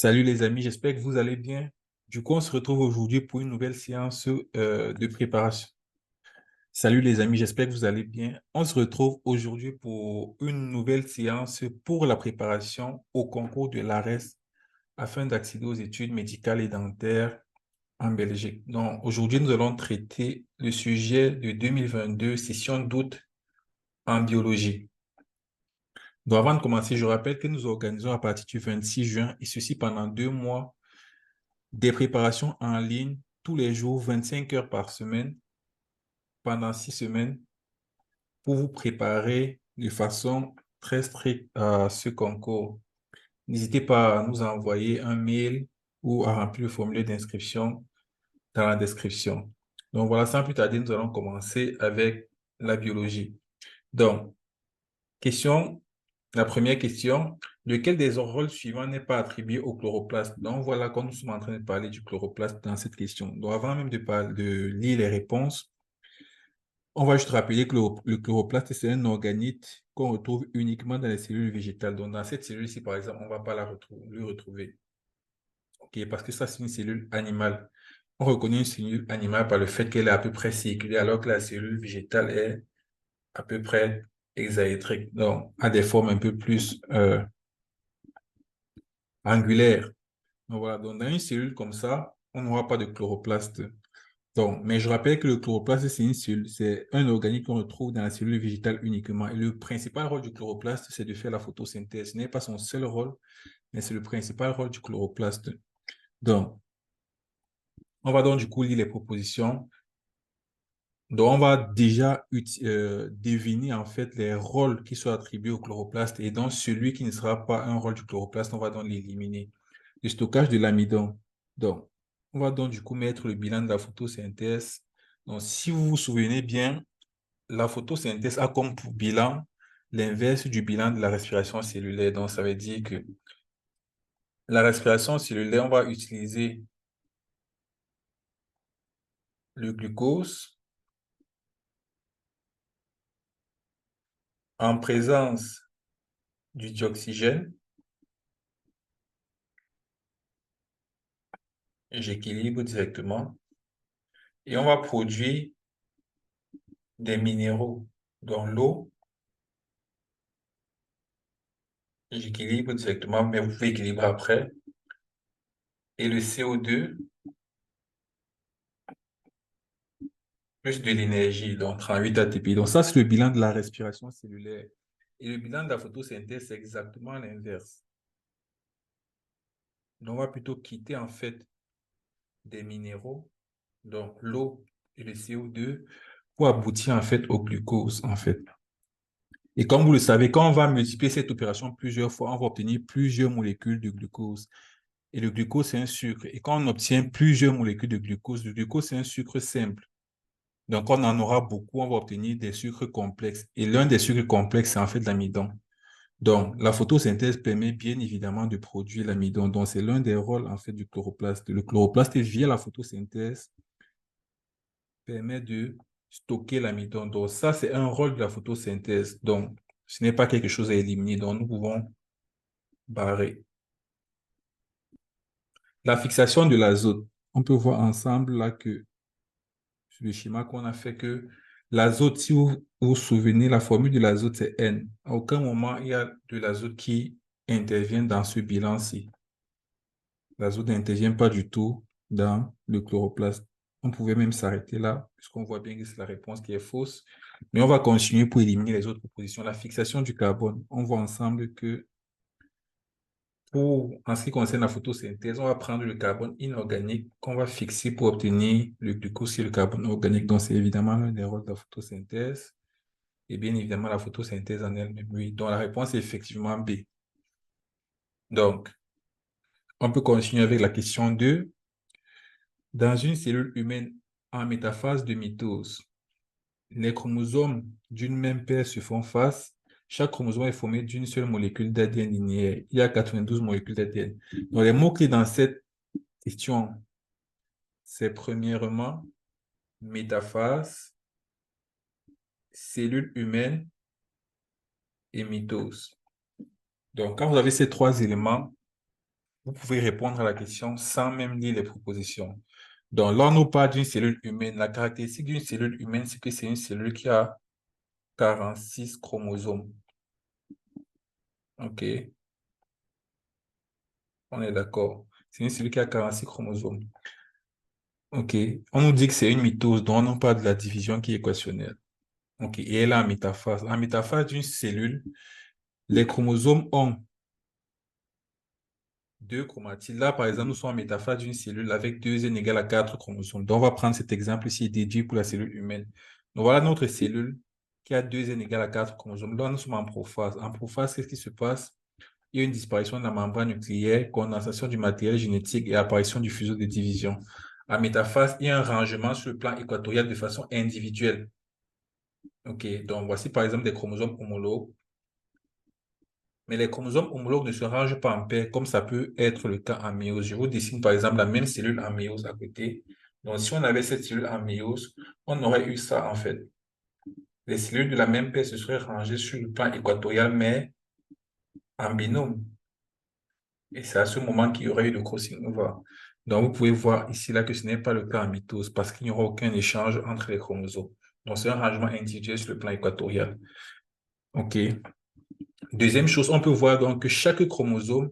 Salut les amis, j'espère que vous allez bien. Du coup, on se retrouve aujourd'hui pour une nouvelle séance de préparation. Salut les amis, j'espère que vous allez bien. On se retrouve aujourd'hui pour une nouvelle séance pour la préparation au concours de l'ARES afin d'accéder aux études médicales et dentaires en Belgique. Donc, aujourd'hui, nous allons traiter le sujet de 2022, session d'août en biologie. Donc, avant de commencer, je rappelle que nous organisons à partir du 26 juin et ceci pendant 2 mois des préparations en ligne tous les jours, 25 heures par semaine, pendant 6 semaines, pour vous préparer de façon très stricte à ce concours. N'hésitez pas à nous envoyer un mail ou à remplir le formulaire d'inscription dans la description. Donc voilà, sans plus tarder, nous allons commencer avec la biologie. Donc, question, la première question, lequel des rôles suivants n'est pas attribué au chloroplaste? Donc voilà, quand nous sommes en train de parler du chloroplaste dans cette question. Donc avant même de lire les réponses, on va juste rappeler que le chloroplaste, c'est un organite qu'on retrouve uniquement dans les cellules végétales. Donc dans cette cellule-ci, par exemple, on ne va pas le retrouver. OK, parce que ça, c'est une cellule animale. On reconnaît une cellule animale par le fait qu'elle est à peu près circulaire, alors que la cellule végétale est à peu près hexaédrique, donc a des formes un peu plus angulaires. Donc voilà, donc dans une cellule comme ça, on n'aura pas de chloroplaste. Donc, mais je rappelle que le chloroplaste, c'est une cellule, c'est un organique qu'on retrouve dans la cellule végétale uniquement. Et le principal rôle du chloroplaste, c'est de faire la photosynthèse. Ce n'est pas son seul rôle, mais c'est le principal rôle du chloroplaste. Donc, on va donc du coup lire les propositions. Donc, on va déjà deviner en fait les rôles qui sont attribués au chloroplaste. Et donc, celui qui ne sera pas un rôle du chloroplaste, on va donc l'éliminer. Le stockage de l'amidon. Donc, on va donc du coup mettre le bilan de la photosynthèse. Donc, si vous vous souvenez bien, la photosynthèse a comme pour bilan l'inverse du bilan de la respiration cellulaire. Donc, ça veut dire que la respiration cellulaire, on va utiliser le glucose en présence du dioxygène. J'équilibre directement. Et on va produire des minéraux dans l'eau. J'équilibre directement, mais vous pouvez équilibrer après. Et le CO2 plus de l'énergie, donc 38 ATP. Donc ça, c'est le bilan de la respiration cellulaire. Et le bilan de la photosynthèse, c'est exactement l'inverse. Donc, on va plutôt quitter en fait des minéraux, donc l'eau et le CO2, pour aboutir en fait au glucose en fait. Et comme vous le savez, quand on va multiplier cette opération plusieurs fois, on va obtenir plusieurs molécules de glucose. Et le glucose, c'est un sucre. Et quand on obtient plusieurs molécules de glucose, le glucose, c'est un sucre simple. Donc, on en aura beaucoup, on va obtenir des sucres complexes. Et l'un des sucres complexes, c'est en fait l'amidon. Donc, la photosynthèse permet bien évidemment de produire l'amidon. Donc, c'est l'un des rôles en fait du chloroplaste. Le chloroplaste, via la photosynthèse, permet de stocker l'amidon. Donc, ça, c'est un rôle de la photosynthèse. Donc, ce n'est pas quelque chose à éliminer. Donc, nous pouvons barrer. La fixation de l'azote. On peut voir ensemble là que sur le schéma qu'on a fait que l'azote, si vous vous souvenez, la formule de l'azote, c'est N. À aucun moment, il y a de l'azote qui intervient dans ce bilan-ci. L'azote n'intervient pas du tout dans le chloroplaste. On pouvait même s'arrêter là, puisqu'on voit bien que c'est la réponse qui est fausse. Mais on va continuer pour éliminer les autres propositions. La fixation du carbone. On voit ensemble que en ce qui concerne la photosynthèse, on va prendre le carbone inorganique qu'on va fixer pour obtenir le glucose et le carbone organique. Donc, c'est évidemment l'un des rôles de la photosynthèse. Et bien évidemment, la photosynthèse en elle-même, oui. Donc, la réponse est effectivement B. Donc, on peut continuer avec la question 2. Dans une cellule humaine en métaphase de mitose, les chromosomes d'une même paire se font face. Chaque chromosome est formé d'une seule molécule d'ADN linéaire. Il y a 92 molécules d'ADN. Donc, les mots-clés dans cette question, c'est premièrement métaphase, cellule humaine et mitose. Donc, quand vous avez ces trois éléments, vous pouvez répondre à la question sans même lire les propositions. Donc, là, on nous parle d'une cellule humaine. La caractéristique d'une cellule humaine, c'est que c'est une cellule qui a 46 chromosomes. OK, on est d'accord. C'est une cellule qui a 46 chromosomes. OK, on nous dit que c'est une mitose, donc on nous parle de la division qui est équationnelle. OK, et elle a en métaphase. En métaphase d'une cellule, les chromosomes ont deux chromatides. Là, par exemple, nous sommes en métaphase d'une cellule avec 2n égale à 4 chromosomes. Donc, on va prendre cet exemple ici et déduire pour la cellule humaine. Donc, voilà notre cellule qui a 2n égale à 4 chromosomes. Là, nous sommes en prophase. En prophase, qu'est-ce qui se passe? Il y a une disparition de la membrane nucléaire, condensation du matériel génétique et apparition du fuseau de division. En métaphase, il y a un rangement sur le plan équatorial de façon individuelle. OK, donc voici par exemple des chromosomes homologues. Mais les chromosomes homologues ne se rangent pas en paire, comme ça peut être le cas en méiose. Je vous dessine par exemple la même cellule en méiose à côté. Donc, si on avait cette cellule en méiose, on aurait eu ça en fait. Les cellules de la même paire se seraient rangées sur le plan équatorial, mais en binôme. Et c'est à ce moment qu'il y aurait eu le crossing over. Donc, vous pouvez voir ici là que ce n'est pas le cas en mitose parce qu'il n'y aura aucun échange entre les chromosomes. Donc, c'est un rangement individuel sur le plan équatorial. OK. Deuxième chose, on peut voir donc que chaque chromosome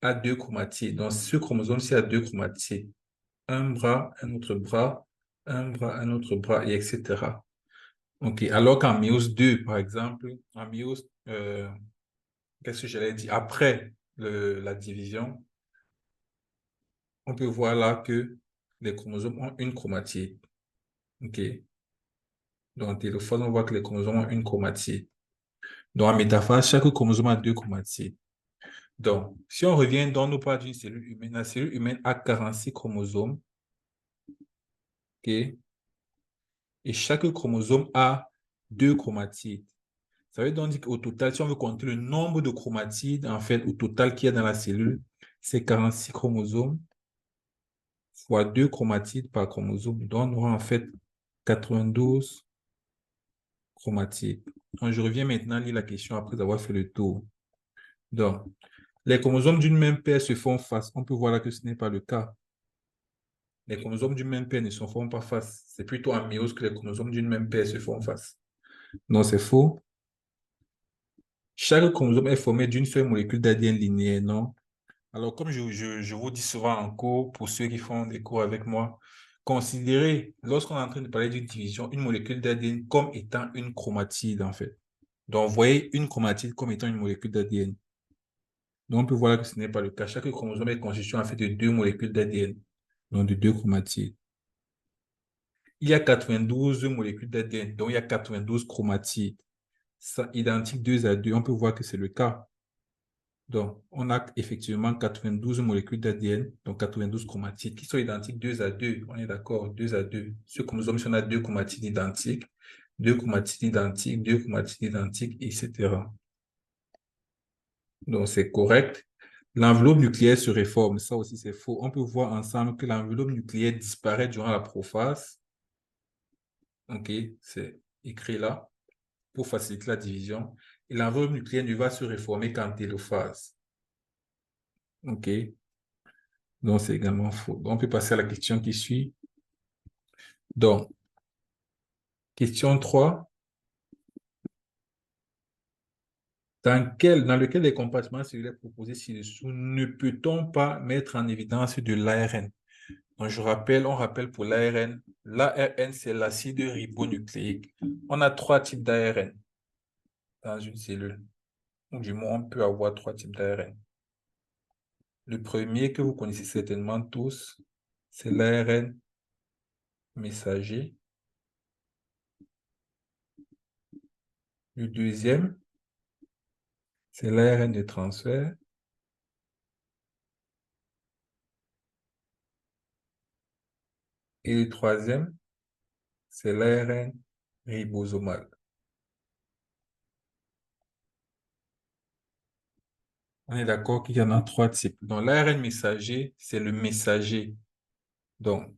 a deux chromatides. Donc, ce chromosome-ci a deux chromatides. Un bras, un autre bras, un bras, un autre bras, et etc. OK. Alors qu'en méiose 2, par exemple, en méiose, qu'est-ce que j'allais dire? Après la division, on peut voir là que les chromosomes ont une chromatide. OK. Donc, en téléphone, on voit que les chromosomes ont une chromatide. Donc, en métaphase, chaque chromosome a deux chromatides. Donc, si on revient dans nos parts d'une cellule humaine, la cellule humaine a 46 chromosomes. OK. Et chaque chromosome a deux chromatides. Ça veut donc dire qu'au total, si on veut compter le nombre de chromatides, en fait, au total qu'il y a dans la cellule, c'est 46 chromosomes fois deux chromatides par chromosome. Donc, on aura en fait 92 chromatides. Donc, je reviens maintenant lire la question après avoir fait le tour. Donc, les chromosomes d'une même paire se font face. On peut voir là que ce n'est pas le cas. Les chromosomes d'une même paire ne se font pas face. C'est plutôt en méiose que les chromosomes d'une même paire se font face. Non, c'est faux. Chaque chromosome est formé d'une seule molécule d'ADN linéaire, non? Alors, comme je vous dis souvent en cours, pour ceux qui font des cours avec moi, considérez, lorsqu'on est en train de parler d'une division, une molécule d'ADN comme étant une chromatide, en fait. Donc, voyez une chromatide comme étant une molécule d'ADN. Donc, on peut voir que ce n'est pas le cas. Chaque chromosome est constitué en fait de deux molécules d'ADN, donc de deux chromatides. Il y a 92 molécules d'ADN, donc il y a 92 chromatides. Ça, identique 2 à 2, on peut voir que c'est le cas. Donc, on a effectivement 92 molécules d'ADN, donc 92 chromatides, qui sont identiques 2 à 2. On est d'accord, 2 à 2. Ce chromosome, si on a deux chromatides identiques, deux chromatides identiques, deux chromatides identiques, etc. Donc, c'est correct. L'enveloppe nucléaire se réforme. Ça aussi, c'est faux. On peut voir ensemble que l'enveloppe nucléaire disparaît durant la prophase. OK, c'est écrit là pour faciliter la division. Et l'enveloppe nucléaire ne va se réformer qu'en télophase. OK, donc c'est également faux. Donc, on peut passer à la question qui suit. Donc, question 3. Dans lequel des compartiments cellulaires proposés ci-dessous ne peut-on pas mettre en évidence de l'ARN? Donc, on rappelle pour l'ARN. L'ARN, c'est l'acide ribonucléique. On a trois types d'ARN dans une cellule. Ou du moins, on peut avoir trois types d'ARN. Le premier que vous connaissez certainement tous, c'est l'ARN messager. Le deuxième, c'est l'ARN de transfert. Et le troisième, c'est l'ARN ribosomal. On est d'accord qu'il y en a trois types. Donc, l'ARN messager, c'est le messager. Donc,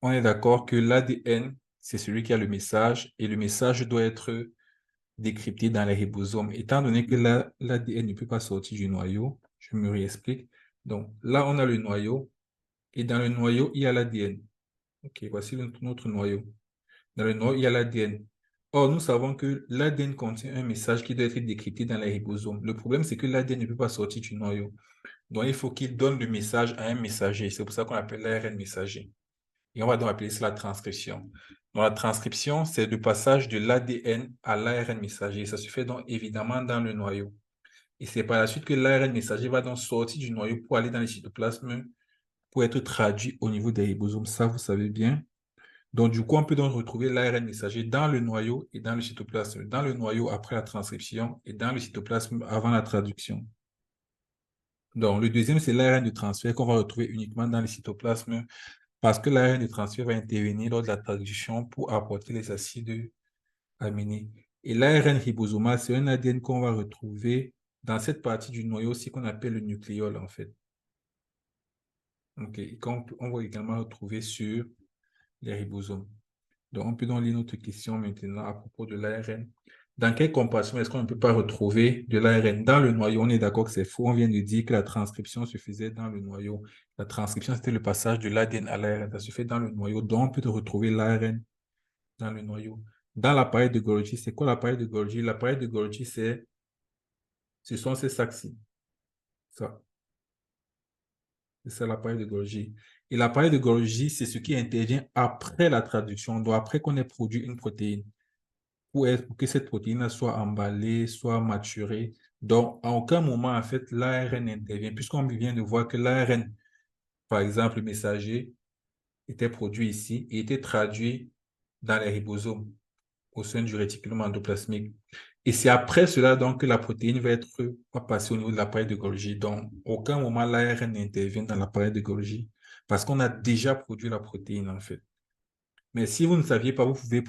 on est d'accord que l'ADN, c'est celui qui a le message et le message doit être décrypté dans les ribosomes. Étant donné que l'ADN ne peut pas sortir du noyau, je me réexplique. Donc là, on a le noyau. Et dans le noyau, il y a l'ADN. OK, voici notre noyau. Dans le noyau, il y a l'ADN. Or, nous savons que l'ADN contient un message qui doit être décrypté dans les ribosomes. Le problème, c'est que l'ADN ne peut pas sortir du noyau. Donc, il faut qu'il donne le message à un messager. C'est pour ça qu'on appelle l'ARN messager. Et on va donc appeler ça la transcription. Donc, la transcription, c'est le passage de l'ADN à l'ARN messager. Ça se fait donc évidemment dans le noyau. Et c'est par la suite que l'ARN messager va donc sortir du noyau pour aller dans le cytoplasme pour être traduit au niveau des ribosomes. Ça, vous savez bien. Donc, du coup, on peut donc retrouver l'ARN messager dans le noyau et dans le cytoplasme. Dans le noyau après la transcription et dans le cytoplasme avant la traduction. Donc, le deuxième, c'est l'ARN de transfert qu'on va retrouver uniquement dans le cytoplasme parce que l'ARN de transfert va intervenir lors de la traduction pour apporter les acides aminés. Et l'ARN ribosomal, c'est un ADN qu'on va retrouver dans cette partie du noyau aussi qu'on appelle le nucléole, en fait. OK. Et on va également retrouver sur les ribosomes. Donc, on peut donc lire notre question maintenant à propos de l'ARN. Dans quelle comparaison est-ce qu'on ne peut pas retrouver de l'ARN dans le noyau? On est d'accord que c'est faux. On vient de dire que la transcription se faisait dans le noyau. La transcription, c'était le passage de l'ADN à l'ARN. Ça se fait dans le noyau. Donc, on peut retrouver l'ARN dans le noyau. Dans l'appareil de Golgi, c'est quoi l'appareil de Golgi? L'appareil de Golgi, ce sont ces sacs-ci. Ça. C'est ça l'appareil de Golgi. Et l'appareil de Golgi, c'est ce qui intervient après la traduction, donc après qu'on ait produit une protéine, pour que cette protéine soit emballée, soit maturée. Donc, à aucun moment, en fait, l'ARN intervient, puisqu'on vient de voir que l'ARN, par exemple, le messager, était produit ici et était traduit dans les ribosomes au sein du réticulum endoplasmique. Et c'est après cela donc que la protéine va passer au niveau de l'appareil de Golgi. Donc, aucun moment l'ARN n'intervient dans l'appareil de Golgi parce qu'on a déjà produit la protéine en fait. Mais si vous ne saviez pas, vous pouvez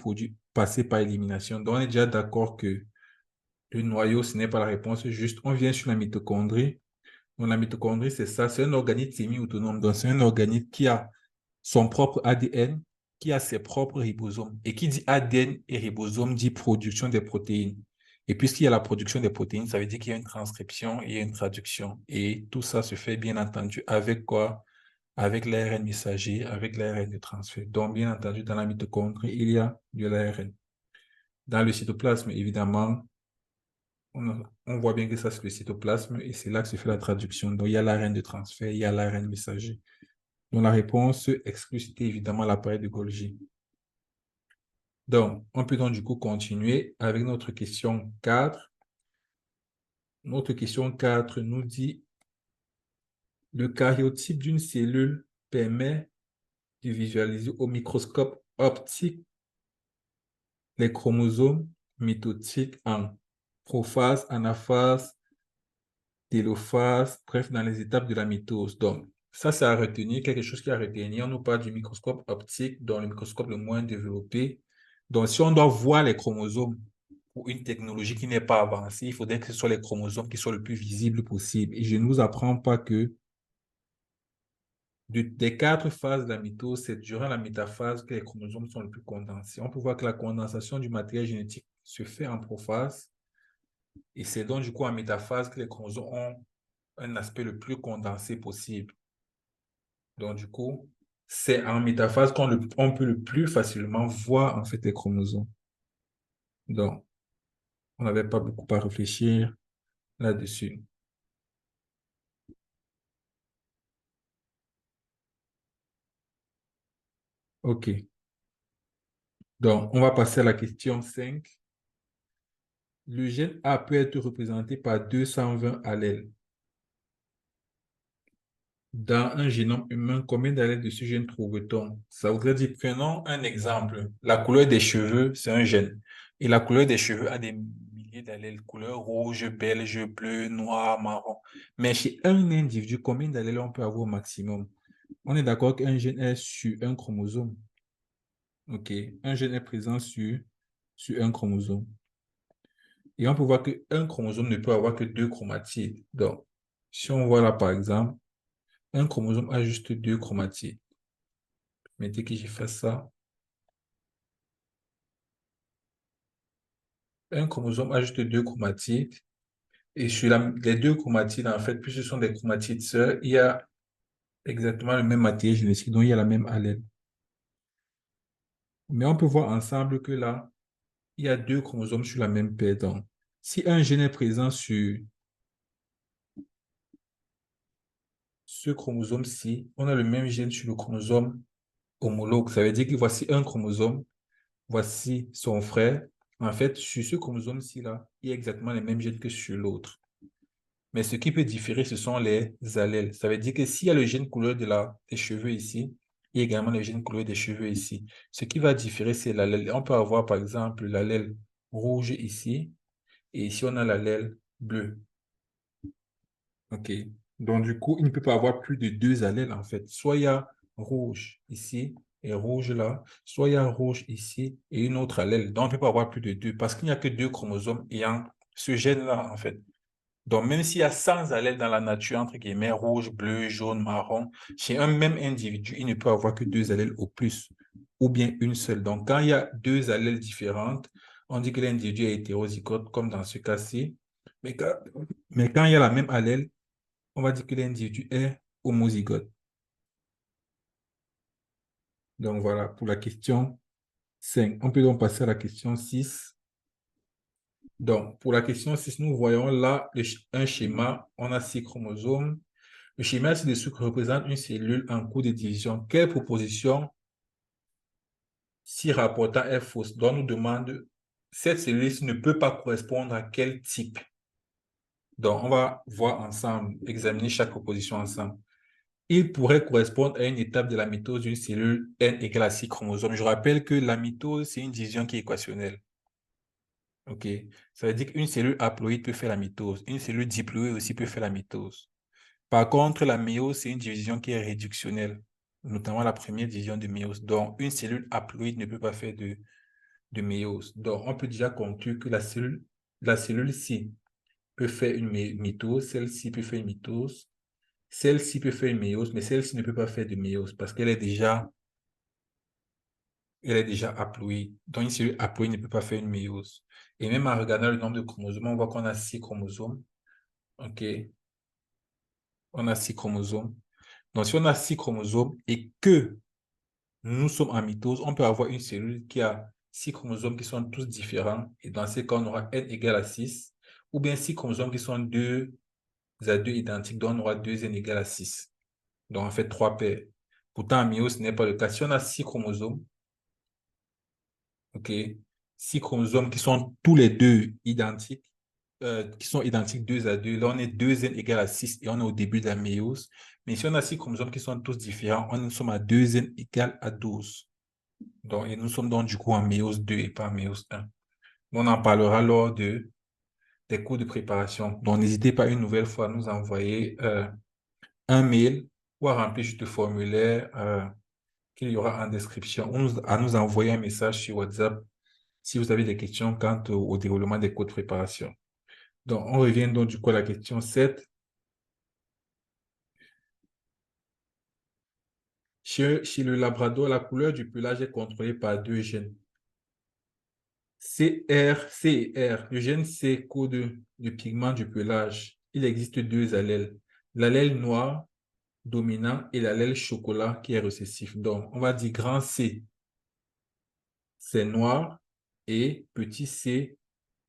passer par élimination. Donc, on est déjà d'accord que le noyau, ce n'est pas la réponse juste. On vient sur la mitochondrie. Donc, la mitochondrie, c'est ça, c'est un organisme semi-autonome. Donc, c'est un organisme qui a son propre ADN, qui a ses propres ribosomes. Et qui dit ADN et ribosome dit production des protéines. Et puisqu'il y a la production des protéines, ça veut dire qu'il y a une transcription et une traduction. Et tout ça se fait, bien entendu, avec quoi? Avec l'ARN messager, avec l'ARN de transfert. Donc, bien entendu, dans la mitochondrie, il y a de l'ARN. Dans le cytoplasme, évidemment, on voit bien que ça, c'est le cytoplasme et c'est là que se fait la traduction. Donc, il y a l'ARN de transfert, il y a l'ARN messager. Donc, la réponse exclut, c'était évidemment l'appareil de Golgi. Donc, on peut donc du coup continuer avec notre question 4. Notre question 4 nous dit, le karyotype d'une cellule permet de visualiser au microscope optique les chromosomes mitotiques en prophase, anaphase, télophase, bref, dans les étapes de la mitose. Donc, ça, c'est à retenir, quelque chose qui est à retenir. On nous parle du microscope optique, dans le microscope le moins développé. Donc, si on doit voir les chromosomes pour une technologie qui n'est pas avancée, il faudrait que ce soit les chromosomes qui soient le plus visibles possible. Et je ne vous apprends pas que des 4 phases de la mitose, c'est durant la métaphase que les chromosomes sont le plus condensés. On peut voir que la condensation du matériel génétique se fait en prophase. Et c'est donc du coup en métaphase que les chromosomes ont un aspect le plus condensé possible. Donc, du coup, c'est en métaphase on peut le plus facilement voir en fait les chromosomes. Donc, on n'avait pas beaucoup à réfléchir là-dessus. OK. Donc, on va passer à la question 5. Le gène A peut être représenté par 220 allèles. Dans un génome humain, combien d'allèles de ce gène trouve-t-on? Ça voudrait dire, prenons un exemple. La couleur des cheveux, c'est un gène. Et la couleur des cheveux a des milliers d'allèles, couleur rouge, belge, bleu, noir, marron. Mais chez un individu, combien d'allèles on peut avoir au maximum? On est d'accord qu'un gène est sur un chromosome. OK. Un gène est présent sur un chromosome. Et on peut voir qu'un chromosome ne peut avoir que 2 chromatides. Donc, si on voit là, par exemple, un chromosome a juste 2 chromatides. Mais dès que j'ai fait ça, un chromosome a juste 2 chromatides. Et sur les deux chromatides, en fait, puisque ce sont des chromatides sœurs, il y a exactement le même matériel génétique, donc il y a la même allèle. Mais on peut voir ensemble que là, il y a deux chromosomes sur la même paire. Donc, si un gène est présent sur ce chromosome-ci, on a le même gène sur le chromosome homologue. Ça veut dire que voici un chromosome, voici son frère. En fait, sur ce chromosome-ci, là, il y a exactement les mêmes gènes que sur l'autre. Mais ce qui peut différer, ce sont les allèles. Ça veut dire que s'il y a le gène couleur des cheveux ici, il y a également le gène couleur des cheveux ici. Ce qui va différer, c'est l'allèle. On peut avoir, par exemple, l'allèle rouge ici, et ici, on a l'allèle bleu. OK. Donc, du coup, il ne peut pas avoir plus de deux allèles, en fait. Soit il y a rouge ici et rouge là, soit il y a rouge ici et une autre allèle. Donc, on ne peut pas avoir plus de deux parce qu'il n'y a que deux chromosomes ayant ce gène-là, en fait. Donc, même s'il y a 100 allèles dans la nature, entre guillemets, rouge, bleu, jaune, marron, chez un même individu, il ne peut avoir que deux allèles au plus, ou bien une seule. Donc, quand il y a deux allèles différentes, on dit que l'individu est hétérozygote, comme dans ce cas-ci. Mais quand il y a la même allèle, on va dire que l'individu est homozygote. Donc, voilà pour la question 5. On peut donc passer à la question 6. Donc, pour la question 6, nous voyons là un schéma. On a 6 chromosomes. Le schéma ci-dessous représente une cellule en cours de division. Quelle proposition, si rapportant est fausse? Donc, on nous demande, cette cellule ne peut pas correspondre à quel type? Donc, on va voir ensemble, examiner chaque proposition ensemble. Il pourrait correspondre à une étape de la mitose d'une cellule N égale à 6 chromosomes. Je rappelle que la mitose, c'est une division qui est équationnelle. OK? Ça veut dire qu'une cellule haploïde peut faire la mitose. Une cellule diploïde aussi peut faire la mitose. Par contre, la méiose, c'est une division qui est réductionnelle, notamment la première division de méiose. Donc, une cellule haploïde ne peut pas faire de méiose. Donc, on peut déjà conclure que la cellule-ci peut faire une mitose, celle-ci peut faire une mitose, celle-ci peut faire une méiose, mais celle-ci ne peut pas faire de méiose parce qu'elle est déjà haploïde. Donc, une cellule haploïde ne peut pas faire une méiose. Et même en regardant le nombre de chromosomes, on voit qu'on a 6 chromosomes. OK? On a 6 chromosomes. Donc, si on a 6 chromosomes et que nous sommes en mitose, on peut avoir une cellule qui a 6 chromosomes qui sont tous différents. Et dans ce cas, on aura N égale à 6. Ou bien 6 chromosomes qui sont 2 à 2 identiques, donc on aura 2N égale à 6. Donc, en fait, 3 paires. Pourtant, en méiose, ce n'est pas le cas. Si on a 6 chromosomes, OK, 6 chromosomes qui sont tous les deux identiques, qui sont identiques 2 à 2. Là, on est 2N égale à 6 et on est au début de la méiose. Mais si on a 6 chromosomes qui sont tous différents, on sommes à 2N égale à 12. Donc, et nous sommes donc du coup en méiose 2 et pas en méiose 1. On en parlera lors des cours de préparation. Donc, n'hésitez pas une nouvelle fois à nous envoyer un mail ou à remplir juste le formulaire qu'il y aura en description ou à nous envoyer un message sur WhatsApp si vous avez des questions quant au déroulement des cours de préparation. Donc, on revient donc du coup à la question 7. Chez le labrador, la couleur du pelage est contrôlée par deux gènes. C et R. Le gène C code le pigment du pelage. Il existe deux allèles. L'allèle noir dominant et l'allèle chocolat qui est récessif. Donc, on va dire grand C, c'est noir et petit c,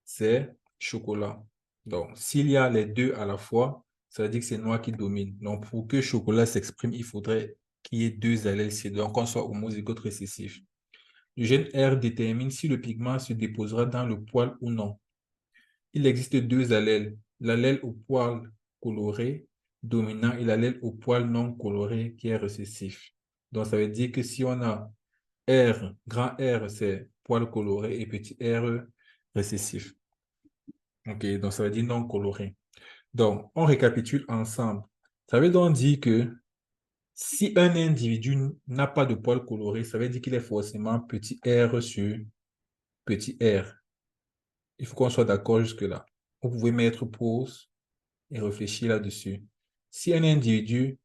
c'est chocolat. Donc, s'il y a les deux à la fois, ça veut dire que c'est noir qui domine. Donc, pour que chocolat s'exprime, il faudrait qu'il y ait deux allèles C, donc qu'on soit homozygote récessif. Le gène R détermine si le pigment se déposera dans le poil ou non. Il existe deux allèles, l'allèle au poil coloré dominant et l'allèle au poil non coloré qui est récessif. Donc, ça veut dire que si on a R, grand R, c'est poil coloré et petit r récessif. OK, donc ça veut dire non coloré. Donc, on récapitule ensemble. Ça veut donc dire que si un individu n'a pas de poil coloré, ça veut dire qu'il est forcément petit r sur petit r. Il faut qu'on soit d'accord jusque-là. Vous pouvez mettre pause et réfléchir là-dessus. Si un individu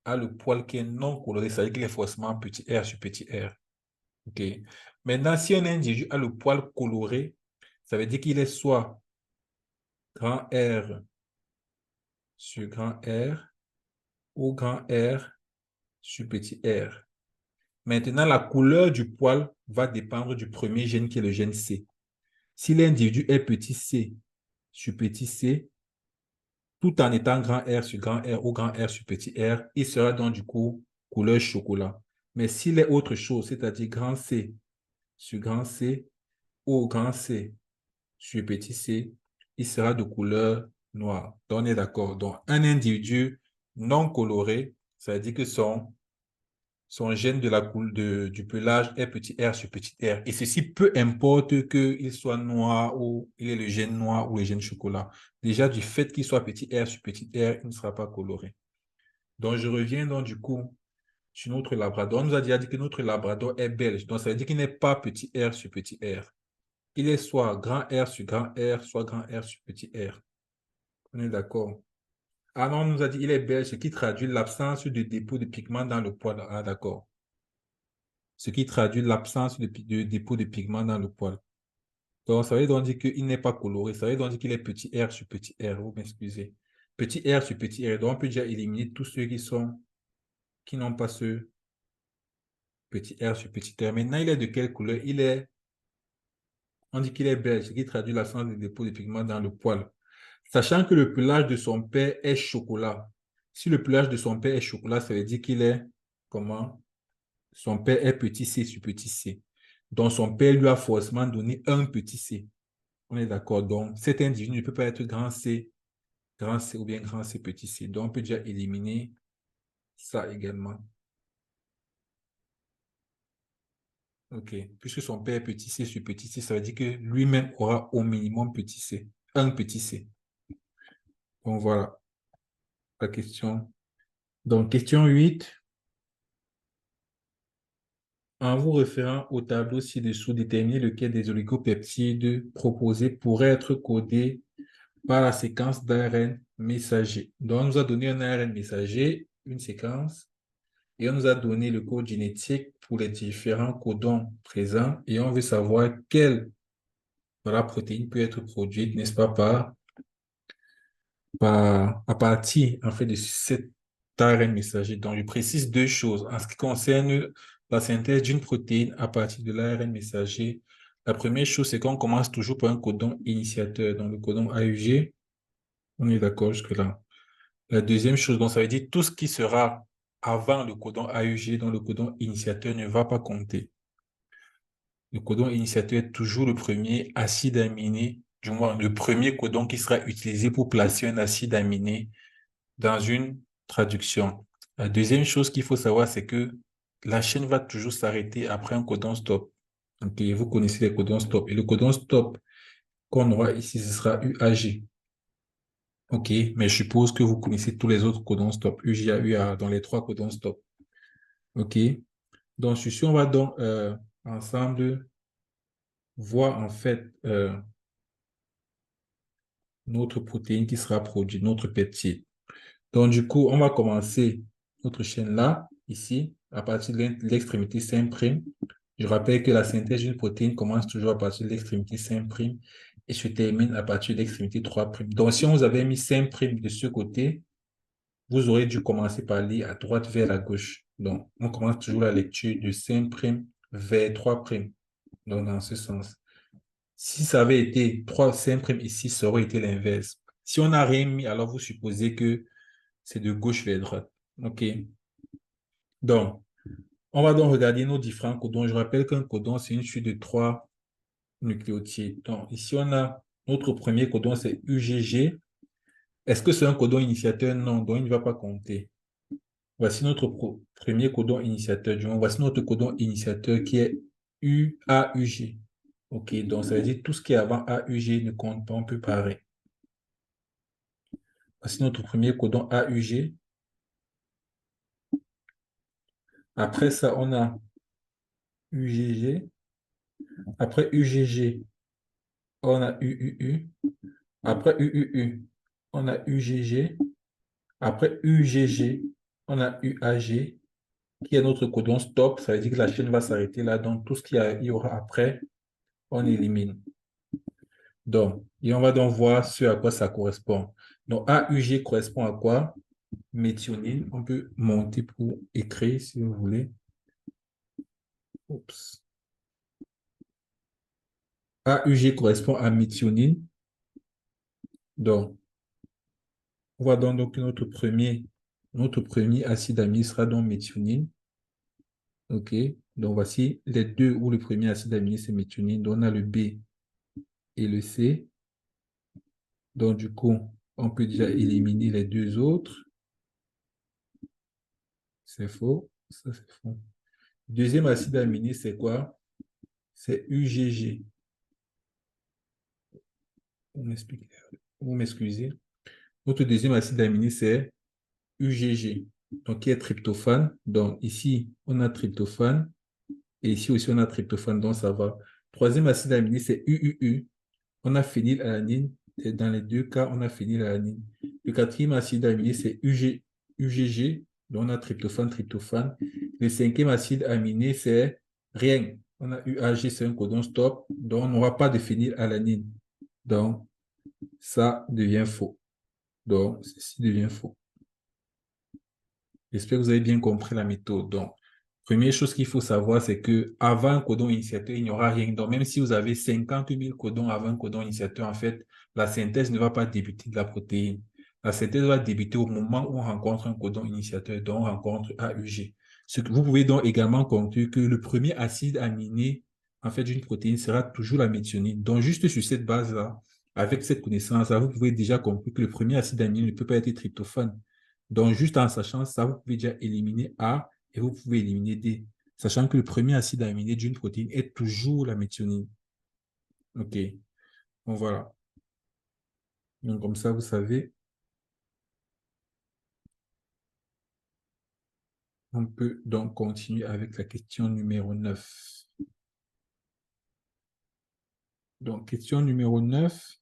a le poil qui est non coloré, ça veut dire qu'il est forcément petit r sur petit r. OK. Maintenant, si un individu a le poil coloré, ça veut dire qu'il est soit grand R sur grand R ou grand R sur petit r. Maintenant, la couleur du poil va dépendre du premier gène qui est le gène C. Si l'individu est petit c sur petit c, tout en étant grand R sur grand R ou grand R sur petit r, il sera donc du coup couleur chocolat. Mais s'il est autre chose, c'est-à-dire grand C sur grand C ou grand C sur petit c, il sera de couleur noire. Donc, on est d'accord. Donc, un individu non coloré, ça veut dire que son gène de du pelage est petit r sur petit r. Et ceci, peu importe qu'il soit noir ou il est le gène noir ou le gène chocolat. Déjà, du fait qu'il soit petit r sur petit r, il ne sera pas coloré. Donc, je reviens donc du coup sur notre labrador. On nous a déjà dit que notre labrador est belge. Donc, ça veut dire qu'il n'est pas petit r sur petit r. Il est soit grand R sur grand R, soit grand R sur petit r. On est d'accord. Ah non, on nous a dit qu'il est belge, ce qui traduit l'absence de dépôt de pigments dans le poil. Ah d'accord. Ce qui traduit l'absence de dépôt de pigments dans le poil. Donc, ça veut donc dire qu'il n'est pas coloré. Ça veut donc dire qu'il est petit r sur petit r. Vous m'excusez. Petit r sur petit r. Donc, on peut déjà éliminer tous ceux qui n'ont pas ce petit r sur petit r. Maintenant, il est de quelle couleur? On dit qu'il est belge, ce qui traduit l'absence de dépôt de pigments dans le poil. Sachant que le pelage de son père est chocolat. Si le pelage de son père est chocolat, ça veut dire qu'il est comment? Son père est petit c sur petit c. Donc, son père lui a forcément donné un petit c. On est d'accord. Donc, cet individu ne peut pas être grand C ou bien grand C, petit c. Donc, on peut déjà éliminer ça également. OK. Puisque son père est petit c sur petit c, ça veut dire que lui-même aura au minimum petit c. Un petit c. Donc, voilà la question. Donc, question 8. En vous référant au tableau ci-dessous, déterminez lequel des oligopeptides proposés pourrait être codé par la séquence d'ARN messager. Donc, on nous a donné un ARN messager, une séquence, et on nous a donné le code génétique pour les différents codons présents, et on veut savoir quelle voilà, protéine peut être produite, n'est-ce pas, à partir en fait, de cet ARN messager. Donc, je précise deux choses. En ce qui concerne la synthèse d'une protéine à partir de l'ARN messager, la première chose, c'est qu'on commence toujours par un codon initiateur, donc le codon AUG. On est d'accord jusque-là. La deuxième chose, donc ça veut dire tout ce qui sera avant le codon AUG, dont le codon initiateur ne va pas compter. Le codon initiateur est toujours le premier acide aminé, du moins le premier codon qui sera utilisé pour placer un acide aminé dans une traduction. La deuxième chose qu'il faut savoir, c'est que la chaîne va toujours s'arrêter après un codon stop. Donc, vous connaissez les codons stop. Et le codon stop qu'on aura ici, ce sera UAG. OK, mais je suppose que vous connaissez tous les autres codons stop, UGA, UA, dans les trois codons stop. OK, donc sur ce, on va donc ensemble voir en fait notre protéine qui sera produite, notre peptide. Donc du coup, on va commencer notre chaîne là, ici, à partir de l'extrémité 5'. Je rappelle que la synthèse d'une protéine commence toujours à partir de l'extrémité 5' et se termine à partir de l'extrémité 3'. Donc si on vous avait mis 5' de ce côté, vous aurez dû commencer par lire à droite vers la gauche. Donc, on commence toujours la lecture de 5' vers 3'. Donc, dans ce sens. Si ça avait été 3, 5' ici, ça aurait été l'inverse. Si on n'a rien mis, alors vous supposez que c'est de gauche vers droite. OK. Donc, on va donc regarder nos différents codons. Je rappelle qu'un codon, c'est une suite de 3 nucléotides. Donc, ici, on a notre premier codon, c'est UGG. Est-ce que c'est un codon initiateur? Non, donc il ne va pas compter. Voici notre premier codon initiateur. Du moins, voici notre codon initiateur qui est UAUG. OK, donc ça veut dire tout ce qui est avant AUG ne compte pas, on peut parer. Voici notre premier codon AUG. Après ça, on a UGG. Après UGG, on a UUU. Après UUU, on a UGG. Après UGG, on a UAG, qui est notre codon stop. Ça veut dire que la chaîne va s'arrêter là. Donc, tout ce qu'il y aura après, on élimine. Donc, et on va donc voir ce à quoi ça correspond. Donc, AUG correspond à quoi? Méthionine. On peut monter pour écrire si vous voulez. Oups. AUG correspond à méthionine. Donc, on va donc que notre premier acide amine sera donc méthionine. OK. Donc, voici les deux où le premier acide aminé, c'est méthionine. Donc, on a le B et le C. Donc, du coup, on peut déjà éliminer les deux autres. C'est faux. Ça, c'est faux. Deuxième acide aminé, c'est quoi? C'est UGG. Vous m'excusez. Notre deuxième acide aminé, c'est UGG. Donc, qui est tryptophane. Donc, ici, on a tryptophane. Et ici aussi, on a tryptophane. Donc, ça va. Troisième acide aminé, c'est UUU. On a phénylalanine. Et dans les deux cas, on a phénylalanine. Le quatrième acide aminé, c'est UGG. Donc, on a tryptophane, tryptophane. Le cinquième acide aminé, c'est rien. On a UAG, c'est un codon stop. Donc, on n'aura pas de phénylalanine. Donc, ça devient faux. Donc, ceci devient faux. J'espère que vous avez bien compris la méthode. Donc, première chose qu'il faut savoir, c'est que avant un codon initiateur, il n'y aura rien. Donc, même si vous avez 50 000 codons avant un codon initiateur, en fait, la synthèse ne va pas débuter de la protéine. La synthèse va débuter au moment où on rencontre un codon initiateur, donc on rencontre AUG. Ce que vous pouvez donc également conclure que le premier acide aminé, en fait, d'une protéine sera toujours la méthionine. Donc, juste sur cette base-là, avec cette connaissance-là, vous pouvez déjà conclure que le premier acide aminé ne peut pas être tryptophane. Donc, juste en sachant ça, vous pouvez déjà éliminer A et vous pouvez éliminer D, sachant que le premier acide aminé d'une protéine est toujours la méthionine. OK. Bon, voilà. Donc, comme ça, vous savez, on peut donc continuer avec la question numéro 9. Donc, question numéro 9.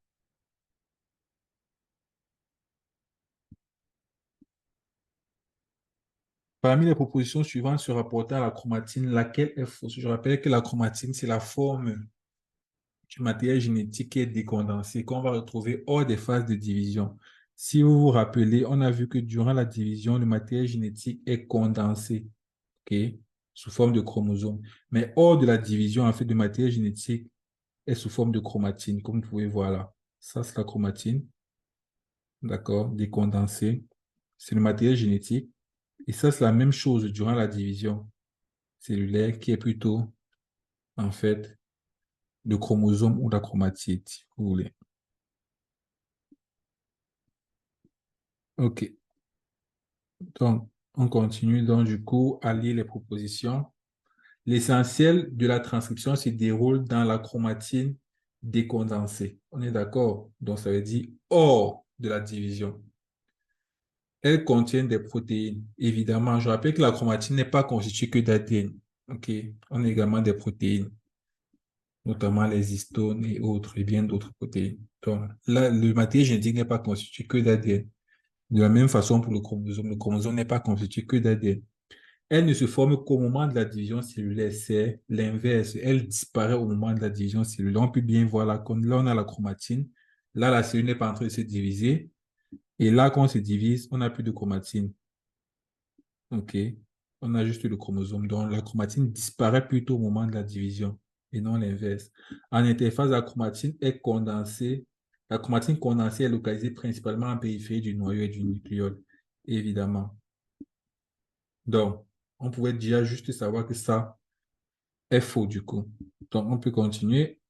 Parmi les propositions suivantes se rapportant à la chromatine, laquelle est fausse? Je rappelle que la chromatine, c'est la forme du matériel génétique qui est décondensé, qu'on va retrouver hors des phases de division. Si vous vous rappelez, on a vu que durant la division, le matériel génétique est condensé, ok, sous forme de chromosomes. Mais hors de la division, en fait, le matériel génétique est sous forme de chromatine, comme vous pouvez voir là. Ça, c'est la chromatine, d'accord, décondensée. C'est le matériel génétique. Et ça, c'est la même chose durant la division cellulaire qui est plutôt, en fait, le chromosome ou la chromatide, si vous voulez. OK. Donc, on continue donc du coup à lire les propositions. L'essentiel de la transcription se déroule dans la chromatine décondensée. On est d'accord? Donc, ça veut dire hors de la division. Elle contient des protéines. Évidemment, je rappelle que la chromatine n'est pas constituée que d'ADN. OK? On a également des protéines, notamment les histones et autres, et bien d'autres protéines. Donc, là, le matériel génétique n'est pas constitué que d'ADN. De la même façon pour le chromosome. Le chromosome n'est pas constitué que d'ADN. Elle ne se forme qu'au moment de la division cellulaire. C'est l'inverse. Elle disparaît au moment de la division cellulaire. On peut bien voir là, là on a la chromatine. Là, la cellule n'est pas en train de se diviser. Et là, quand on se divise, on n'a plus de chromatine. OK? On a juste le chromosome. Donc, la chromatine disparaît plutôt au moment de la division et non l'inverse. En interface, la chromatine est condensée. La chromatine condensée est localisée principalement en périphérie du noyau et du nucléole, évidemment. Donc, on pouvait déjà juste savoir que ça est faux du coup. Donc, on peut continuer.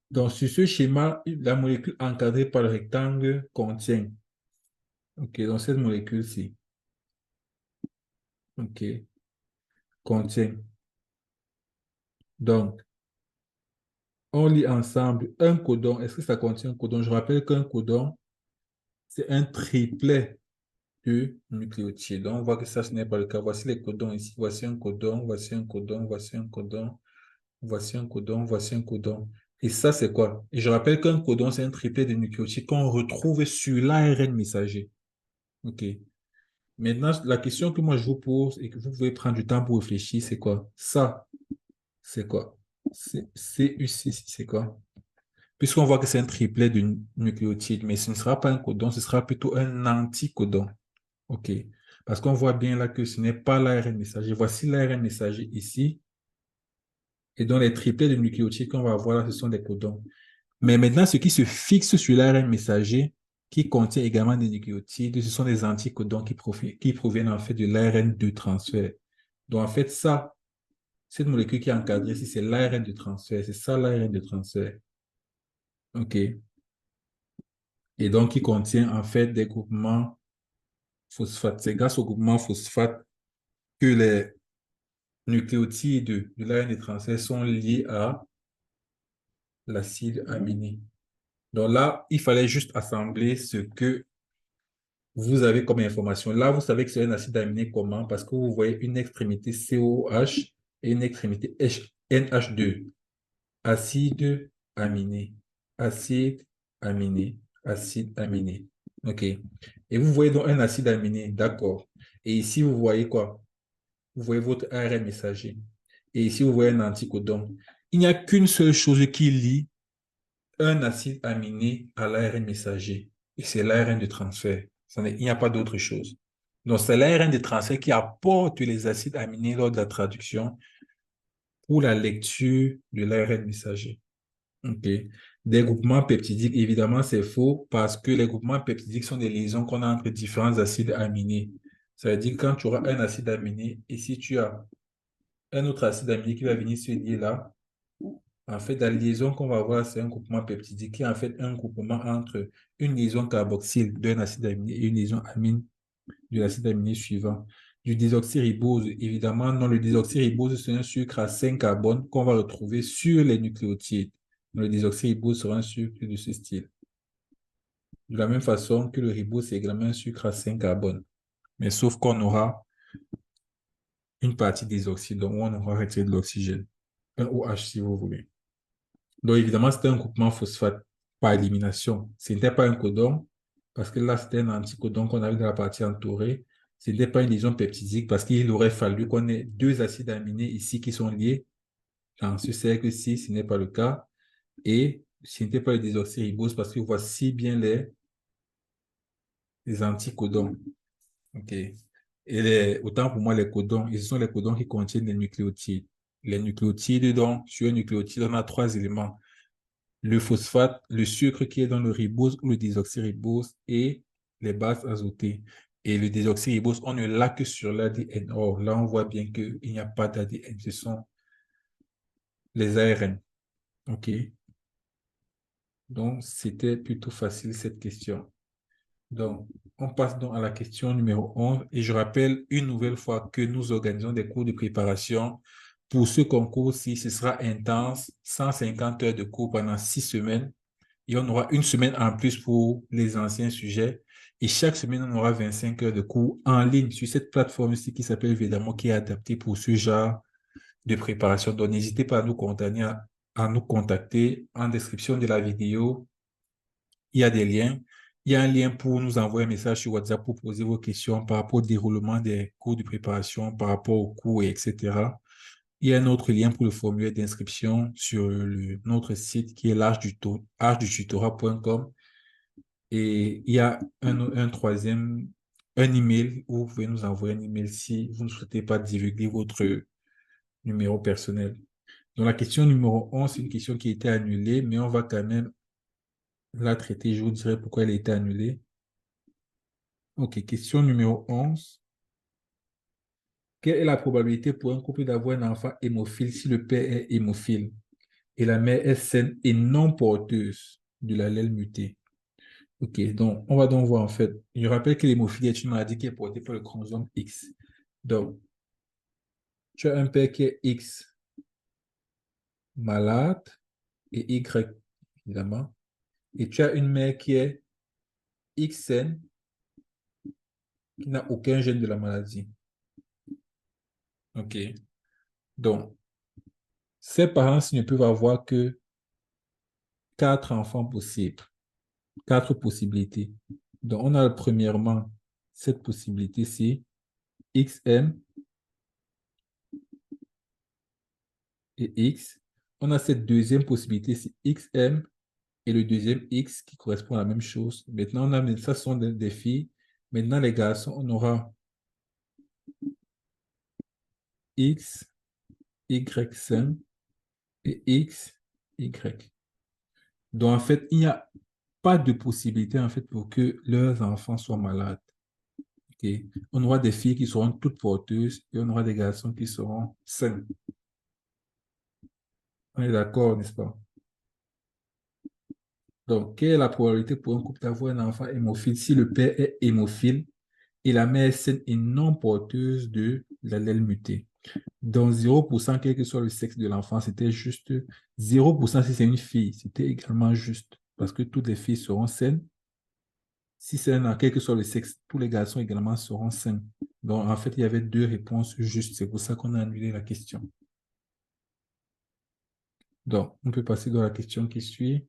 Donc, sur ce schéma, la molécule encadrée par le rectangle contient. OK, donc cette molécule-ci, OK, contient. Donc, on lit ensemble un codon. Est-ce que ça contient un codon? Je rappelle qu'un codon, c'est un triplet de nucléotides. Donc, on voit que ça, ce n'est pas le cas. Voici les codons ici. Voici un codon, voici un codon, voici un codon, voici un codon, voici un codon. Et ça, c'est quoi? Et je rappelle qu'un codon, c'est un triplet de nucléotides qu'on retrouve sur l'ARN messager. OK. Maintenant, la question que moi je vous pose et que vous pouvez prendre du temps pour réfléchir, c'est quoi? Ça, c'est quoi? CUC, c'est quoi? puisqu'on voit que c'est un triplet de nucléotides, mais ce ne sera pas un codon, ce sera plutôt un anticodon. OK. Parce qu'on voit bien là que ce n'est pas l'ARN messager. Voici l'ARN messager ici. Et donc, les triplets de nucléotides qu'on va voir là, ce sont des codons. Mais maintenant, ce qui se fixe sur l'ARN messager, qui contient également des nucléotides, ce sont des anticodons qui proviennent en fait de l'ARN de transfert. Donc, en fait, ça, cette molécule qui est encadrée ici, c'est l'ARN de transfert. C'est ça l'ARN de transfert. OK. Et donc, qui contient en fait des groupements phosphate. C'est grâce au groupement phosphate que les nucléotides de l'ARN de transfert sont liés à l'acide aminé. Donc là, il fallait juste assembler ce que vous avez comme information. Là, vous savez que c'est un acide aminé comment? Parce que vous voyez une extrémité COH et une extrémité NH2. Acide aminé. Acide aminé. Acide aminé. OK. Et vous voyez donc un acide aminé. D'accord. Et ici, vous voyez quoi? Vous voyez votre ARN messager. Et ici, vous voyez un anticodon. Il n'y a qu'une seule chose qui lie un acide aminé à l'ARN messager. Et c'est l'ARN de transfert. Il n'y a pas d'autre chose. Donc, c'est l'ARN de transfert qui apporte les acides aminés lors de la traduction pour la lecture de l'ARN messager. OK. Des groupements peptidiques, évidemment, c'est faux parce que les groupements peptidiques sont des liaisons qu'on a entre différents acides aminés. Ça veut dire que quand tu auras un acide aminé et si tu as un autre acide aminé qui va venir se lier là, en fait, la liaison qu'on va voir, c'est un groupement peptidique qui est en fait un groupement entre une liaison carboxyle d'un acide aminé et une liaison amine de l'acide aminé suivant. Du désoxyribose, évidemment, non, le désoxyribose, c'est un sucre à 5 carbone qu'on va retrouver sur les nucléotides. Le désoxyribose sera un sucre de ce style. De la même façon que le ribose, c'est également un sucre à 5 carbone. Mais sauf qu'on aura une partie désoxyde, donc on aura retiré de l'oxygène. Un OH si vous voulez. Donc, évidemment, c'était un groupement phosphate par élimination. Ce n'était pas un codon, parce que là, c'était un anticodon qu'on avait dans la partie entourée. Ce n'était pas une liaison peptidique, parce qu'il aurait fallu qu'on ait deux acides aminés ici qui sont liés dans ce cercle-ci. Ce n'est pas le cas. Et ce n'était pas le désoxyribose, parce que voici bien les anticodons. OK. Et autant pour moi, les codons, ce sont les codons qui contiennent les nucléotides. Les nucléotides, donc, sur un nucléotide, on a trois éléments: le phosphate, le sucre qui est dans le ribose ou le désoxyribose et les bases azotées. Et le désoxyribose, on ne l'a que sur l'ADN. Or, là, on voit bien qu'il n'y a pas d'ADN. Ce sont les ARN. OK? Donc, c'était plutôt facile cette question. Donc, on passe donc à la question numéro 11. Et je rappelle une nouvelle fois que nous organisons des cours de préparation. Pour ce concours-ci, ce sera intense, 150 heures de cours pendant 6 semaines. Et on aura une semaine en plus pour les anciens sujets. Et chaque semaine, on aura 25 heures de cours en ligne sur cette plateforme-ci qui s'appelle Vedamo, qui est adaptée pour ce genre de préparation. Donc, n'hésitez pas à nous contacter, à nous contacter. En description de la vidéo, il y a des liens. Il y a un lien pour nous envoyer un message sur WhatsApp pour poser vos questions par rapport au déroulement des cours de préparation, par rapport aux cours, etc. Il y a un autre lien pour le formulaire d'inscription sur notre site qui est l'archedututorat.com. Et il y a un troisième, un email où vous pouvez nous envoyer un email si vous ne souhaitez pas divulguer votre numéro personnel. Donc la question numéro 11, c'est une question qui a été annulée, mais on va quand même la traiter. Je vous dirai pourquoi elle a été annulée. OK, question numéro 11. Quelle est la probabilité pour un couple d'avoir un enfant hémophile si le père est hémophile et la mère est saine et non porteuse de l'allèle muté? OK, donc on va donc voir en fait. Je rappelle que l'hémophilie est une maladie qui est portée par le chromosome X. Donc, tu as un père qui est X malade et Y, évidemment. Et tu as une mère qui est X saine, qui n'a aucun gène de la maladie. OK. Donc, ces parents-ci ne peuvent avoir que 4 enfants possibles, 4 possibilités. Donc, on a premièrement cette possibilité-ci, XM et X. On a cette deuxième possibilité, c'est XM et le deuxième X qui correspond à la même chose. Maintenant, on a, ça sont des filles. Maintenant, les garçons, on aura X, Y5 et X, Y. Donc, en fait, il n'y a pas de possibilité, en fait, pour que leurs enfants soient malades. Ok. On aura des filles qui seront toutes porteuses et on aura des garçons qui seront sains. On est d'accord, n'est-ce pas? Donc, quelle est la probabilité pour un couple d'avoir un enfant hémophile si le père est hémophile et la mère est saine et non porteuse de l'allèle muté? Donc, 0%, quel que soit le sexe de l'enfant, c'était juste 0% si c'est une fille, c'était également juste parce que toutes les filles seront saines. Si c'est un, quel que soit le sexe, tous les garçons également seront sains. Donc, en fait, il y avait deux réponses justes. C'est pour ça qu'on a annulé la question. Donc, on peut passer dans la question qui suit.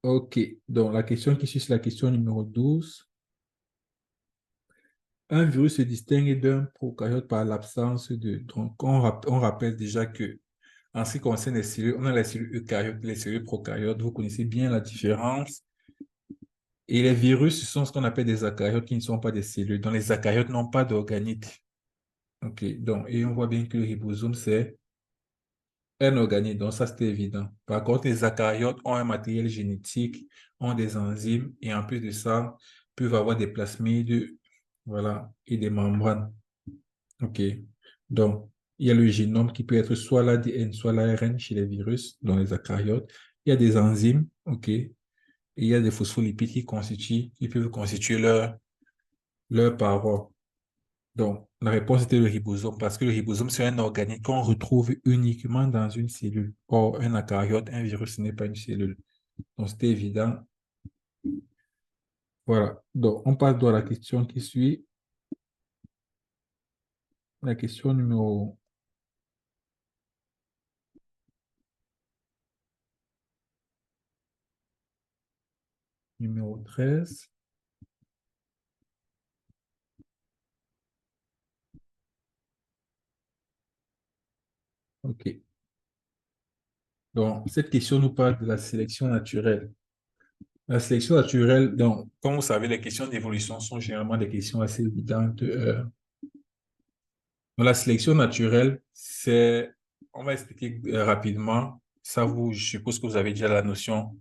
OK. Donc, la question qui suit, c'est la question numéro 12. Un virus se distingue d'un prokaryote par l'absence de... Donc, on rappelle déjà que en ce qui concerne les cellules, on a les cellules eucaryotes, les cellules prokaryotes. Vous connaissez bien la différence. Et les virus, ce sont ce qu'on appelle des eucaryotes qui ne sont pas des cellules. Donc, les eucaryotes n'ont pas d'organites. OK. Donc, et on voit bien que le ribosome, c'est un organite. Donc, ça, c'était évident. Par contre, les eucaryotes ont un matériel génétique, ont des enzymes et en plus de ça, peuvent avoir des plasmides, voilà, et des membranes. OK. Donc, il y a le génome qui peut être soit l'ADN, soit l'ARN chez les virus, dans les eucaryotes. Il y a des enzymes, OK. Et il y a des phospholipides qui peuvent constituer leur paroi. Donc, la réponse était le ribosome, parce que le ribosome, c'est un organite qu'on retrouve uniquement dans une cellule. Or, un eucaryote, un virus, ce n'est pas une cellule. Donc, c'était évident. Voilà. Donc, on passe dans la question qui suit. La question numéro 13. OK. Donc, cette question nous parle de la sélection naturelle. La sélection naturelle, donc, comme vous savez, les questions d'évolution sont généralement des questions assez évidentes. Donc, la sélection naturelle, c'est, on va expliquer rapidement. Ça, je suppose que vous avez déjà la notion,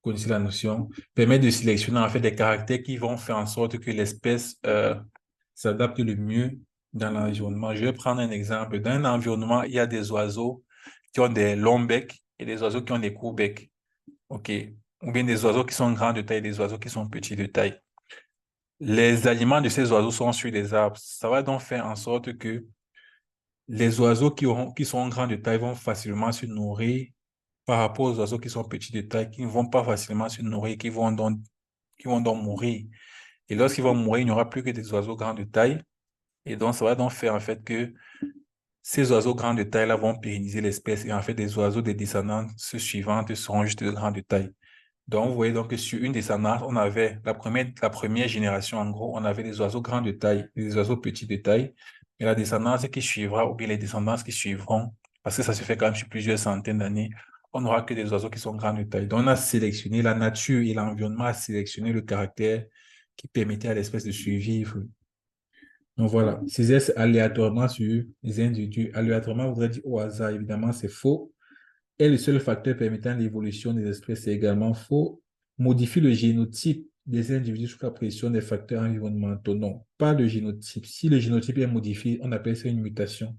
connaissez la notion, permet de sélectionner en fait des caractères qui vont faire en sorte que l'espèce s'adapte le mieux dans l'environnement. Je vais prendre un exemple. Dans un environnement, il y a des oiseaux qui ont des longs becs et des oiseaux qui ont des courts becs. OK. Ou bien des oiseaux qui sont grands de taille et des oiseaux qui sont petits de taille. Les aliments de ces oiseaux sont sur des arbres. Ça va donc faire en sorte que les oiseaux qui sont grands de taille vont facilement se nourrir par rapport aux oiseaux qui sont petits de taille, qui ne vont pas facilement se nourrir, qui vont donc mourir. Et lorsqu'ils vont mourir, il n'y aura plus que des oiseaux grands de taille. Et donc, ça va donc faire en fait que ces oiseaux grands de taille-là vont pérenniser l'espèce. Et en fait, des oiseaux des descendances suivantes seront juste de grands de taille. Donc, vous voyez donc que sur une descendance, on avait la première génération, en gros, on avait des oiseaux grands de taille et des oiseaux petits de taille. Et la descendance qui suivra, ou bien les descendances qui suivront, parce que ça se fait quand même sur plusieurs centaines d'années, on n'aura que des oiseaux qui sont grands de taille. Donc, on a sélectionné, la nature et l'environnement a sélectionné le caractère qui permettait à l'espèce de survivre. Donc, voilà, c'est aléatoirement sur les individus. Aléatoirement voudrait dire au hasard, évidemment, c'est faux. Et le seul facteur permettant l'évolution des espèces, c'est également faux. Modifie le génotype des individus sous la pression des facteurs environnementaux. Non, pas le génotype. Si le génotype est modifié, on appelle ça une mutation.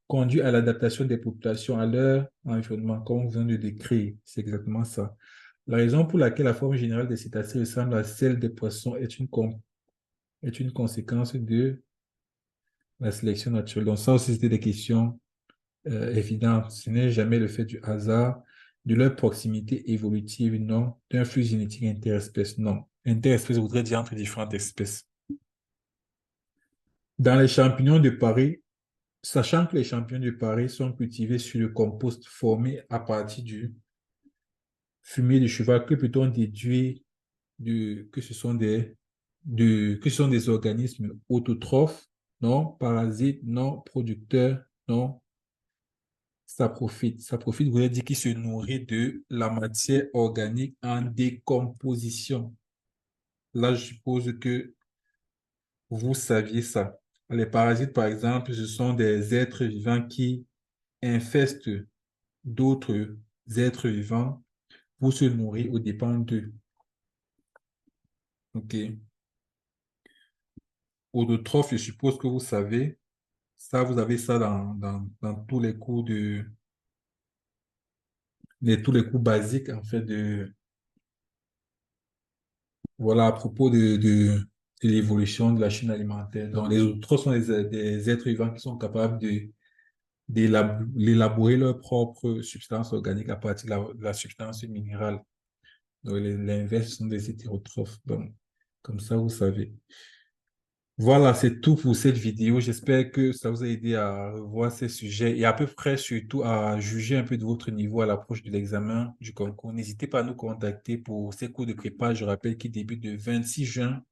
Conduit à l'adaptation des populations à leur environnement, comme on vient de décrire. C'est exactement ça. La raison pour laquelle la forme générale des cétacés ressemble à celle des poissons est une conséquence de la sélection naturelle. Donc ça aussi, c'était des questions évidentes. Ce n'est jamais le fait du hasard, de leur proximité évolutive, non. D'un flux génétique interespèce, non. Interespèce voudrait dire entre différentes espèces. Dans les champignons de Paris, sachant que les champignons de Paris sont cultivés sur le compost formé à partir du fumier de cheval, que peut-on déduire que que ce sont des organismes autotrophes, non, parasites, non, producteurs, non, Saprophite voulait dire qu'il se nourrit de la matière organique en décomposition. Là, je suppose que vous saviez ça. Les parasites, par exemple, ce sont des êtres vivants qui infestent d'autres êtres vivants pour se nourrir aux dépens d'eux. OK. Autotrophe, je suppose que vous savez. Ça, vous avez ça dans tous les cours tous les cours basiques, en fait, voilà, à propos de l'évolution de la chaîne alimentaire. Donc, les autotrophes sont des êtres vivants qui sont capables d'élaborer leur propre substance organique à partir de la substance minérale. Donc, l'inverse sont des hétérotrophes. Donc, comme ça, vous savez. Voilà, c'est tout pour cette vidéo. J'espère que ça vous a aidé à revoir ces sujets et à peu près surtout à juger un peu de votre niveau à l'approche de l'examen du concours. N'hésitez pas à nous contacter pour ces cours de prépa. Je rappelle qu'ils débutent le 26 juin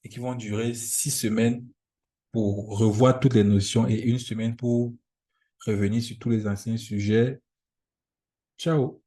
et qui vont durer 6 semaines pour revoir toutes les notions et une semaine pour revenir sur tous les anciens sujets. Ciao!